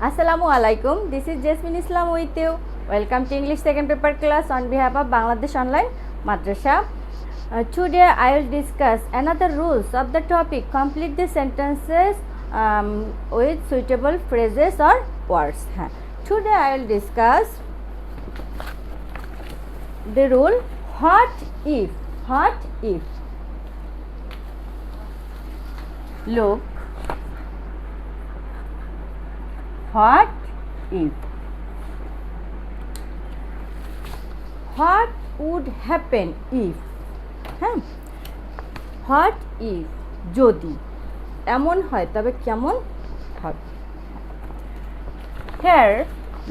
Assalamu alaikum. This is Jasmine Islam with you. Welcome to English second paper class on behalf of Bangladesh Online Madrasa. Today I will discuss another rules of the topic. Complete the sentences with suitable phrases or words. Today I will discuss the rule what if. Look, what if? What would happen if? What if যদি এমন হয় তবে কেমন হবে? Here,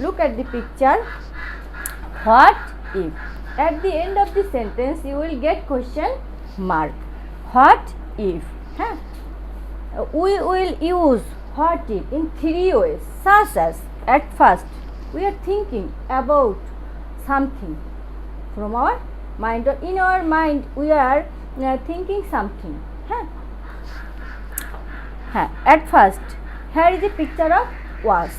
look at the picture. What if? At the end of the sentence, you will get question mark. What if? We will use what if in three ways, such as at first we are thinking about something from our mind, or in our mind we are thinking something. At first, here is a picture of was.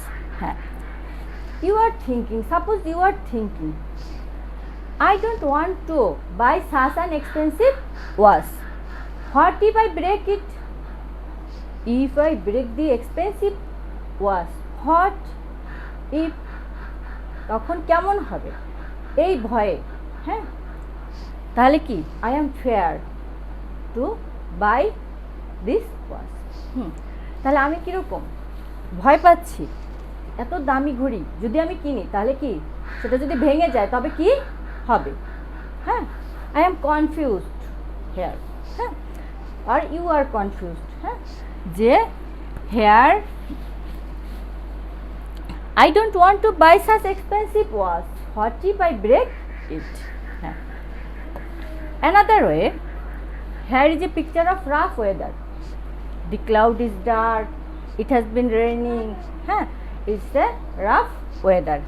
You are thinking, suppose you are thinking, I don't want to buy such an expensive watch. What if I break it? If I break the expensive watch, what if? তখন কেমন হবে? এই ভয়ে, তাহলে কি? I am fear to buy this watch. তাহলে আমি কিরকম ভয় পাচ্ছি, এত দামি ঘড়ি যদি আমি কিনি তাহলে কি সেটা যদি ভেঙে যায় তবে কি হবে? I am confused here, or you are confused. যে here I don't want to buy such expensive watch. What if I break it? Another way, here is a picture of rough weather. The cloud is dark, it has been raining. It's a rough weather.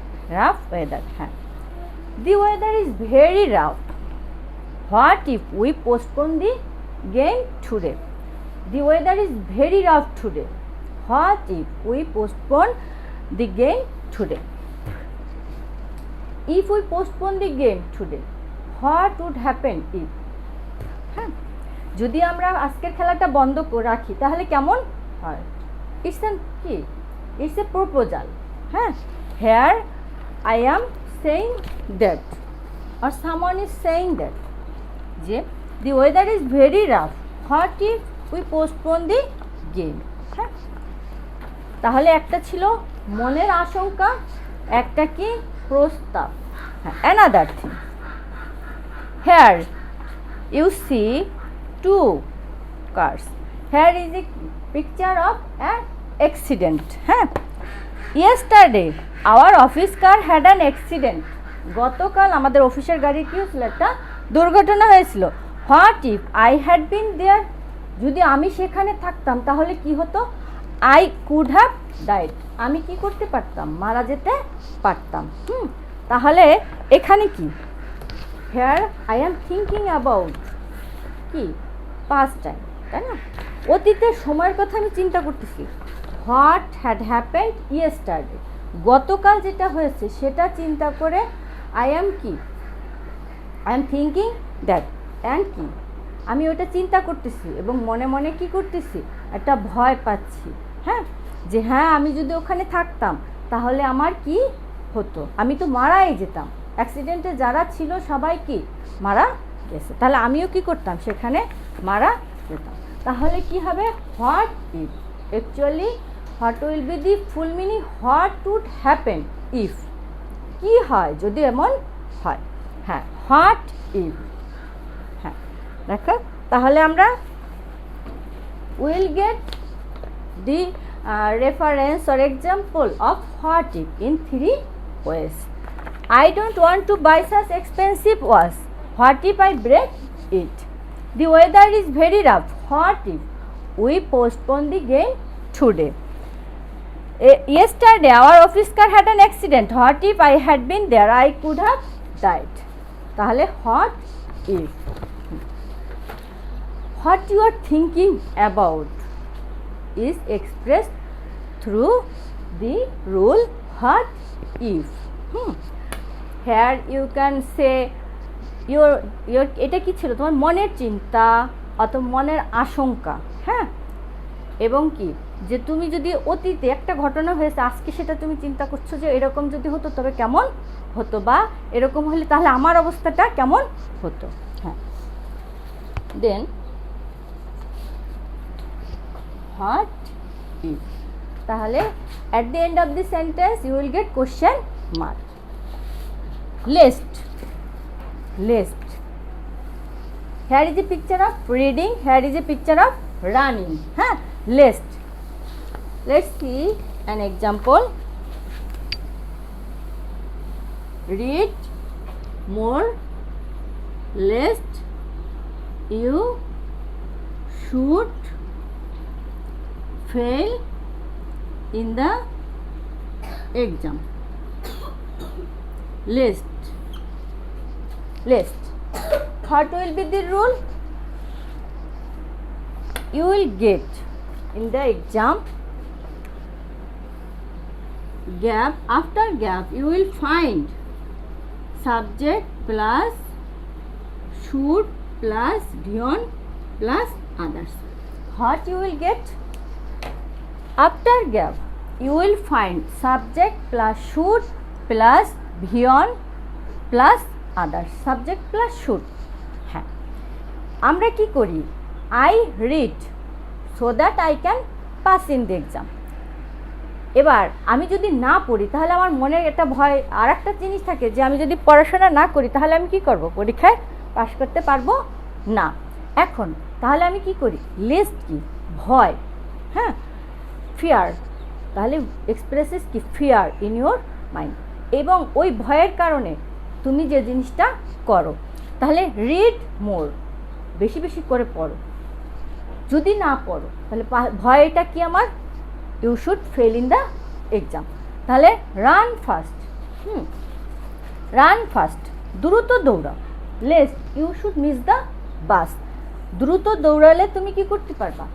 The weather is very rough. What if we postpone the game today? The weather is very rough today. What if we postpone the game today? If we postpone the game today, what would happen if? যদি আমরা আজকের খেলাটা বন্ধ করে রাখি তাহলে কেমন হয়? It's a proposal. Here I am saying that, or someone is saying that, যে the weather is very rough. What if we postpone the game? তাহলে একটা ছিল মনের আশঙ্কা, একটা কি প্রস্তাব. Another thing, here you see two cars. Here is a picture of an accident. Yesterday our office car had an accident. গতকাল আমাদের অফিসের গাড়ির কি হয়েছিল? একটা দুর্ঘটনা হয়েছিল. What if I had been there? যদি আমি সেখানে থাকতাম তাহলে কি হতো? I could have died. আমি কি করতে পারতাম? মারা যেতে পারতাম. তাহলে এখানে কি? Here I am thinking about কি past time, তাই না? অতীতের সময়ের কথা আমি চিন্তা করতেছি. What had happened yesterday? গতকাল যেটা হয়েছে সেটা চিন্তা করে I am thinking that, and কি আমি ওটা চিন্তা করতেছি এবং মনে মনে কি করতেছি? একটা ভয় পাচ্ছি. যে আমি যদি ওখানে থাকতাম তাহলে আমার কি হতো? আমি তো মারাই যেতাম. অ্যাক্সিডেন্টে যারা ছিল সবাই কি মারা গেছে, তাহলে আমিও কি করতাম? সেখানে মারা যেতাম. তাহলে কি হবে? What if. Actually what will be the full meaning what would happen if. কি হয় যদি এমন হয়? What if. দেখো, তাহলে আমরা will get the reference or example of what if in three ways. I don't want to buy such expensive watch. What if I break it? The weather is very rough. What if we postpone the game today? Yesterday our office car had an accident. What if I had been there? I could have died. তাহলে what if. What you are thinking about is expressed through the rule what if. Here you can say your এটা কি ছিল, তোমার মনের চিন্তা অথবা মনের আশঙ্কা, হ্যাঁ, এবং কি যে তুমি যদি অতীতে একটা ঘটনা হয়েছে আজকে সেটা তুমি চিন্তা করছো যে এরকম যদি হতো তবে কেমন হতো, বা এরকম হলে তাহলে আমার অবস্থাটা কেমন হতো। হ্যাঁ, দেন হোয়াট ইফ, তাহলে at the end of the sentence you will get question mark. List. Here is a picture of reading, here is a picture of running. List. Let's see an example. Read more. List. You should fail in the exam. List. What will be the rule? You will get in the exam gap, after gap you will find subject plus should plus beyond plus others. What you will get? After gap you will find subject plus should plus beyond plus others. Subject plus should. হ্যাঁ, আমরা কি করি, I read so that I can pass in the exam. এবার আমি যদি না পড়ি তাহলে আমার মনে একটা ভয়, আর একটা জিনিস থাকে যে আমি যদি পড়াশোনা না করি তাহলে আমি কি করব, পরীক্ষায় পাশ করতে পারবো না। এখন তাহলে আমি কি করি, লিস্ট কি, ভয়, হ্যাঁ, ফিয়ার, তাহলে এক্সপ্রেসেস কি, ফিয়ার ইন ইউর মাইন্ড, এবং ওই ভয়ের কারণে তুমি যে জিনিসটা করো, তাহলে রিড মোর, বেশি বেশি করে পড়ো। যদি না পড়ো তাহলে ভয়টা কি আমার, you should fail in the exam. তাহলে রান ফাস্ট, দ্রুত দৌড়াও। Lest, you should miss the bus, দ্রুত দৌড়ালে তুমি কি করতে পারবা,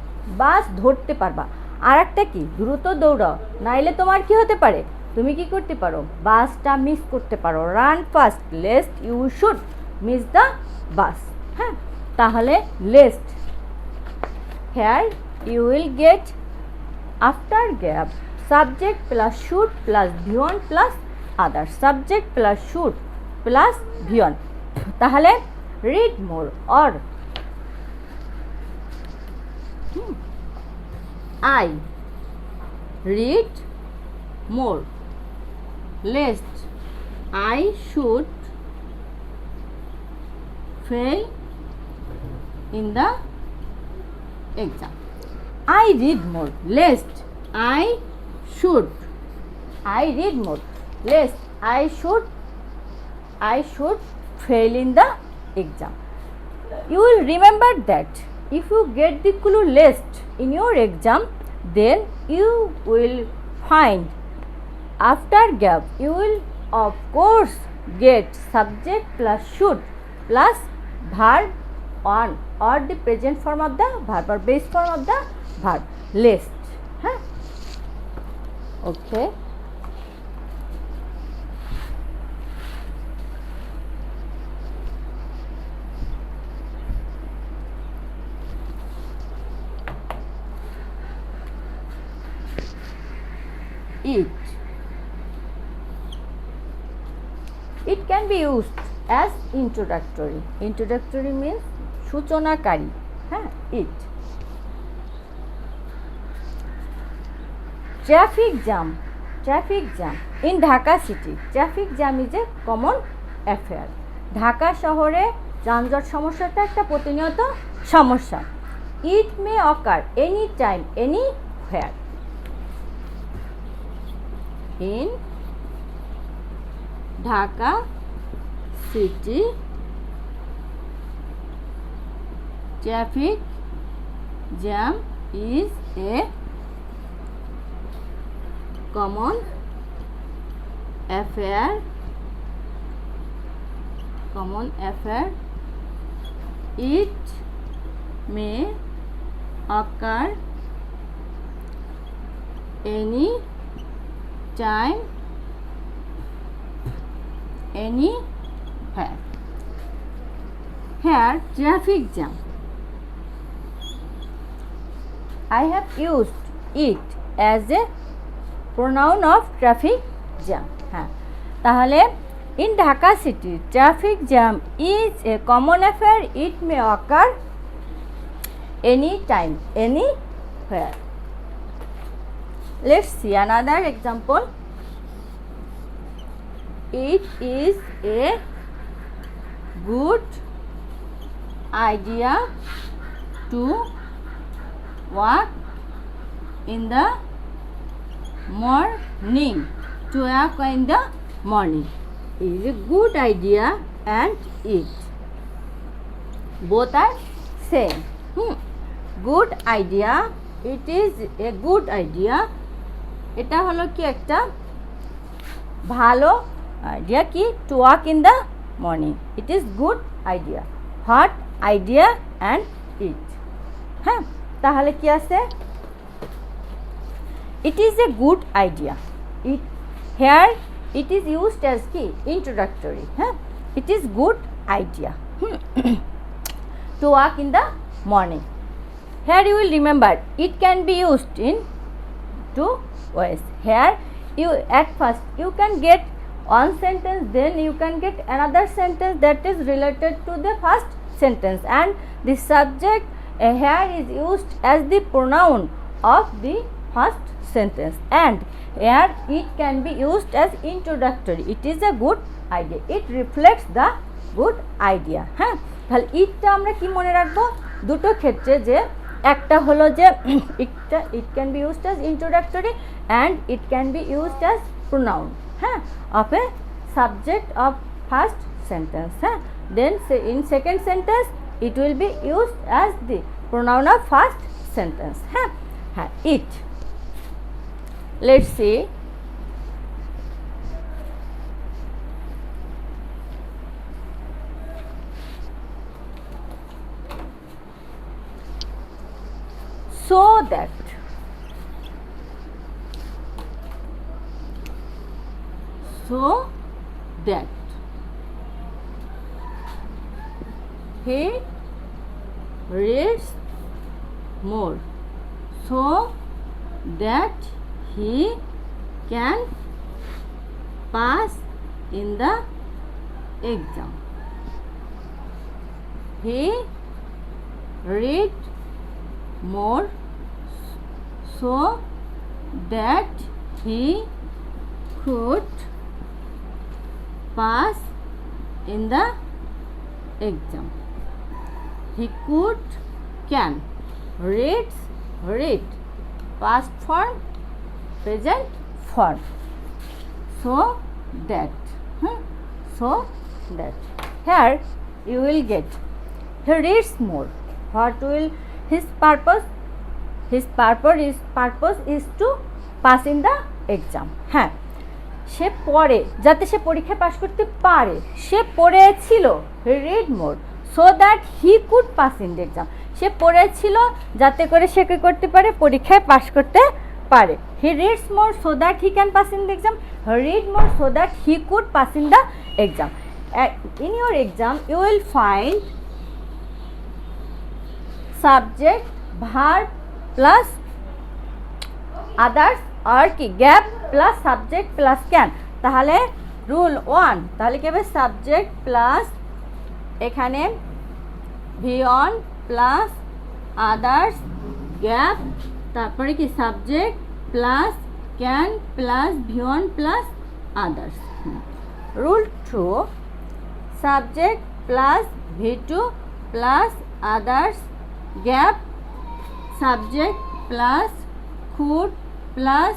বাস ধরতে পারবা। আর একটা কি, দ্রুত দৌড়াও, নাইলে তোমার কি হতে পারে, তুমি কি করতে পারো, বাসটা মিস করতে পারো। Run fast, lest you should miss the bus. হ্যাঁ, তাহলে lest, here you will get after gap subject plus should plus beyond plus other, subject plus should plus beyond. তাহলে read more or I read more. Lest I should fail in the exam. I read more. Lest I should. I read more. Lest I should fail in the exam. You will remember that if you get the clue list in your exam, then you will find after gap you will of course get subject plus should plus verb on or the present form of the verb or base form of the verb list. Okay. It can be used as introductory. Introductory means সূচনাকারী। হ্যাঁ, it. Traffic jam in Dhaka city. Traffic jam is a common affair. Dhaka শহরে যানজট সমস্যাটা একটা প্রতিনিয়ত সমস্যা। It may occur any time, anywhere. In Dhaka city, traffic jam is a common affair. It may occur any time, anywhere. Here, traffic jam. I have used it as a pronoun of traffic jam. হ্যাঁ, তাহলে in Dhaka city, traffic jam is a common affair. It may occur anytime, anywhere. Let's see another example. It is a good idea to walk in the morning. To walk in the morning is a good idea and it. Both are same. Good idea. It is a good idea. এটা হলো কি একটা ভালো idea কি to walk in the morning it is good idea hot idea and it হ্যাঁ তাহলে কি আছে it is a good idea it here it is used as কি ইন্ট্রোডাক্টরি হ্যাঁ it is good idea to walk in the morning here you will remember it can be used in two ways. Here you at first you can get one sentence, then you can get another sentence that is related to the first sentence, and the subject here is used as the pronoun of the first sentence, and here it can be used as introductory. It is a good idea. It reflects the good idea. হ্যাঁ তাহলে ইটটা আমরা কি মনে রাখবো দুটো ক্ষেত্রে যে একটা হলো যে it can be used as introductory and it can be used as pronoun হ্যাঁ of a subject of first sentence হ্যাঁ then in second sentence it will be used as the pronoun of first sentence হ্যাঁ হ্যাঁ it let's see so that he reads more so that he can pass in the exam. He read more so that he could pass in the exam. He could can reads read past form present form so that so that here you will get he reads more. What will his purpose is to pass in the exam. হ্যাঁ সে পড়ে যাতে সে পরীক্ষায় pass করতে পারে সে পড়েছিল he read more so that he could pass in the exam. সে পড়েছিল যাতে করে সে কি করতে পারে পরীক্ষায় পাস করতে পারে. he reads more so that he can pass in the exam. he read more so that he could pass in the exam. In your exam you will find subject verb plus others আর কি gap plus subject plus can তাহলে rule 1 তাহলে কি হবে subject plus এখানে ভিয়ন plus others gap তারপরে কি subject plus can plus V one plus others rule 2 subject plus V2 plus others gap subject plus could plus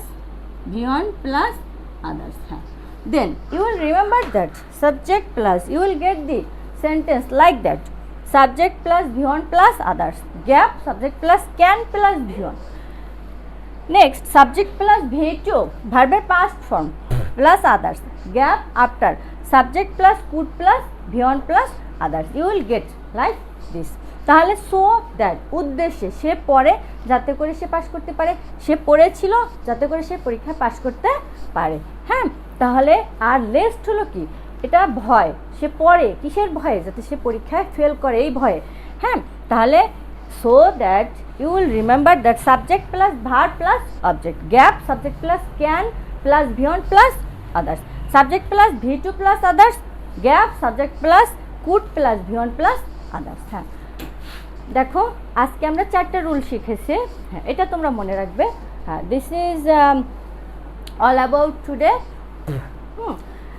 beyond plus others. Then you will remember that subject plus you will get the sentence like that subject plus beyond plus others gap subject plus can plus beyond. Next subject plus V2 verb past form plus others gap after subject plus could plus beyond plus others you will get like this. তাহলে so that উদ্দেশ্যে, সে পড়ে যাতে করে সে pass করতে পারে, সে পড়েছিল যাতে করে সে পরীক্ষায় পাস করতে পারে। হ্যাঁ, তাহলে আর লেস্ট হলো কি, এটা ভয়, সে পড়ে কিসের ভয়ে, যাতে সে পরীক্ষায় ফেল করে এই ভয়ে। হ্যাঁ, তাহলে so that you will remember that subject plus verb plus object, gap subject plus can plus V one plus others, subject plus V2 plus others, gap subject plus could plus V one plus others. হ্যাঁ, দেখো আজকে আমরা 4টা rule শিখেছি। হ্যাঁ, এটা তোমরা মনে রাখবে। হ্যাঁ, this is all about today.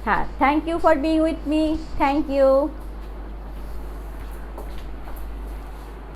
হ্যাঁ, thank you for being with me, thank you.